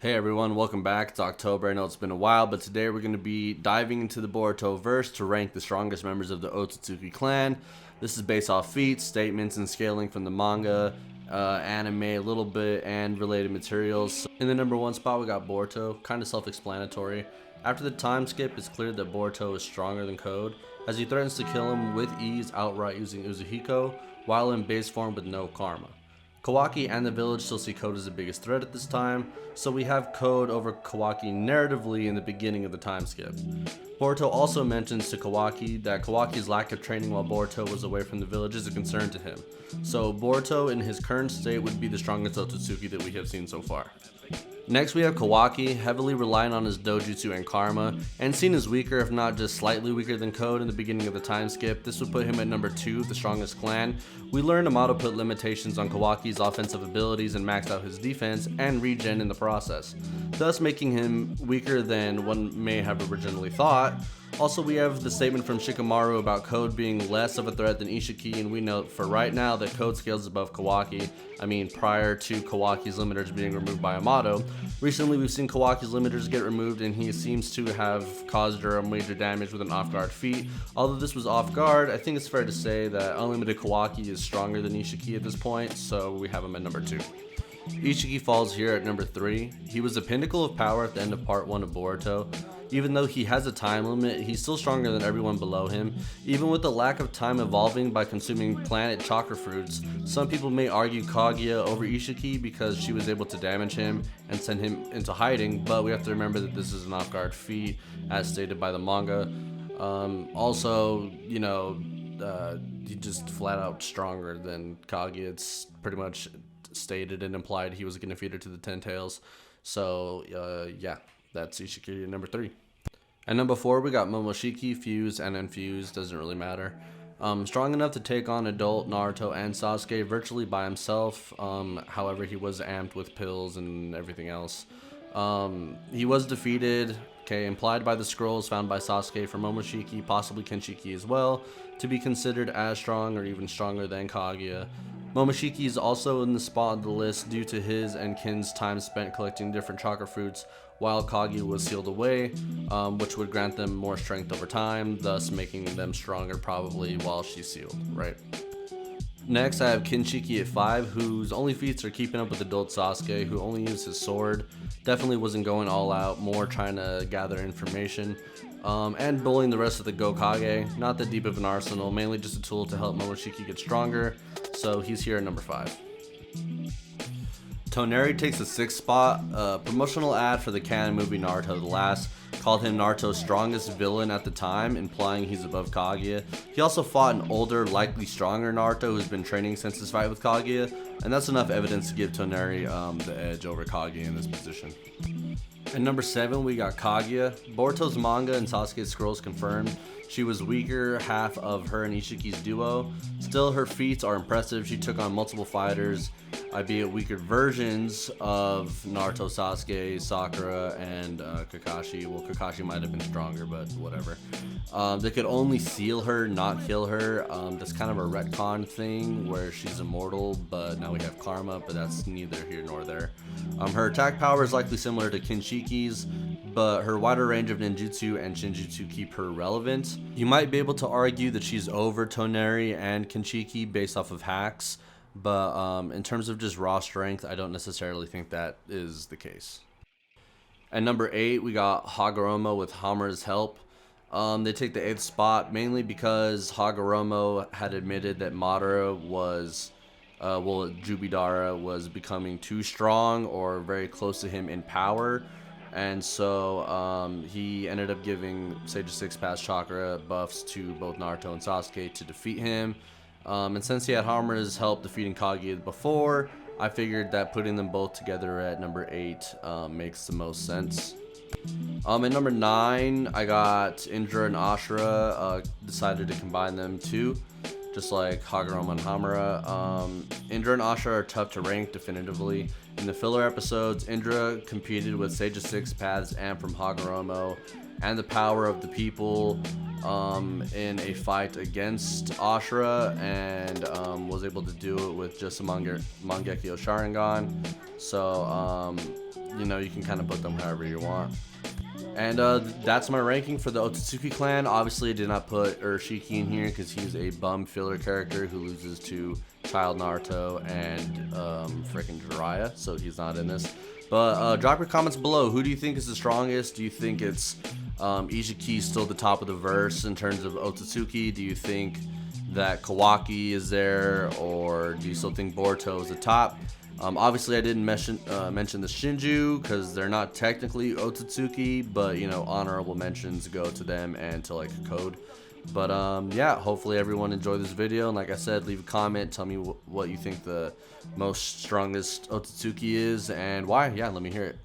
Hey everyone, welcome back. It's October. I know it's been a while, but today we're going to be diving into the Boruto verse to rank the strongest members of the Otsutsuki Clan. This is based off feats, statements, and scaling from the manga, anime a little bit, and related materials. In the number one spot, we got Boruto, kind of self-explanatory. After the time skip, it's clear that Boruto is stronger than Code, as he threatens to kill him with ease outright using Uzuhiko, while in base form with no karma. Kawaki and the village still see Code as the biggest threat at this time, so we have Code over Kawaki narratively in the beginning of the time skip. Boruto also mentions to Kawaki that Kawaki's lack of training while Boruto was away from the village is a concern to him, so Boruto in his current state would be the strongest Otsutsuki that we have seen so far. Next we have Kawaki, heavily relying on his dojutsu and karma, and seen as weaker if not just slightly weaker than Code in the beginning of the time skip. This would put him at number 2, the strongest clan. We learned Amato put limitations on Kawaki's offensive abilities and maxed out his defense and regen in the process, thus making him weaker than one may have originally thought. Also, we have the statement from Shikamaru about Code being less of a threat than Isshiki, and we know for right now that Code scales above Kawaki. I mean, prior to Kawaki's limiters being removed by Amato. Recently, we've seen Kawaki's limiters get removed, and he seems to have caused her major damage with an off-guard feat. Although this was off-guard, I think it's fair to say that Unlimited Kawaki is stronger than Isshiki at this point, so we have him at number 2. Isshiki falls here at number 3. He was the pinnacle of power at the end of part 1 of Boruto. Even though he has a time limit, he's still stronger than everyone below him. Even with the lack of time evolving by consuming planet chakra fruits, some people may argue Kaguya over Isshiki because she was able to damage him and send him into hiding, but we have to remember that this is an off-guard feat as stated by the manga. He's just flat out stronger than Kaguya. It's pretty much stated and implied he was going to feed her to the 10 tails. So yeah, that's Isshiki at number 3. At number 4, we got Momoshiki, fused and infused, doesn't really matter. Strong enough to take on adult Naruto and Sasuke virtually by himself. However, he was amped with pills and everything else. He was defeated, implied by the scrolls found by Sasuke for Momoshiki, possibly Kinshiki as well, to be considered as strong or even stronger than Kaguya. Momoshiki is also in the spot on the list due to his and Kin's time spent collecting different chakra fruits while Kaguya was sealed away, which would grant them more strength over time, thus making them stronger probably while she's sealed, right? Next, I have Kinshiki at 5, whose only feats are keeping up with adult Sasuke, who only used his sword. Definitely wasn't going all out, more trying to gather information. And bullying the rest of the Gokage. Not that deep of an arsenal, mainly just a tool to help Momoshiki get stronger, so he's here at number 5. Toneri takes the 6th spot. A promotional ad for the canon movie Naruto The Last called him Naruto's strongest villain at the time, implying he's above Kaguya. He also fought an older, likely stronger Naruto who's been training since his fight with Kaguya, and that's enough evidence to give Toneri the edge over Kaguya in this position. At number 7, we got Kaguya. Boruto's manga and Sasuke's scrolls confirmed she was weaker half of her and Isshiki's duo. Still, her feats are impressive. She took on multiple fighters, albeit weaker versions of Naruto, Sasuke, Sakura, and Kakashi. Well, Kakashi might have been stronger, but whatever. They could only seal her, not kill her. That's kind of a retcon thing where she's immortal, but now we have karma, but that's neither here nor there. Her attack power is likely similar to Kinshiki's, but her wider range of ninjutsu and shinjutsu keep her relevant. You might be able to argue that she's over Toneri and Kinshiki based off of hacks, but in terms of just raw strength, I don't necessarily think that is the case. At number 8, we got Hagoromo with Hamura's help. They take the 8th spot mainly because Hagoromo had admitted that Madara was, Jubidara was becoming too strong or very close to him in power. And so he ended up giving Sage of Six Paths Chakra buffs to both Naruto and Sasuke to defeat him. And since he had Hamura's help defeating Kaguya before, I figured that putting them both together at number 8 makes the most sense. At number 9, I got Indra and Ashura. Decided to combine them too, just like Hagoromo and Hamura. Indra and Ashura are tough to rank definitively. In the filler episodes, Indra competed with Sage of Six Paths and from Hagoromo, and the power of the people in a fight against Ashura, and was able to do it with just a Mangekyo Sharingan. So you know, you can kind of put them however you want. And that's my ranking for the Otsutsuki clan. Obviously, I did not put Isshiki in here because he's a bum filler character who loses to Child Naruto and freaking Jiraiya, so he's not in this. But drop your comments below. Who do you think is the strongest? Do you think it's Isshiki still the top of the verse in terms of Otsutsuki? Do you think that Kawaki is there, or do you still think Boruto is the top? Obviously, I didn't mention the Shinju because they're not technically Otsutsuki, but you know, honorable mentions go to them and to like Code. But yeah, hopefully everyone enjoyed this video, and like I said, leave a comment, tell me what you think the most strongest Otsutsuki is and why. Yeah, let me hear it.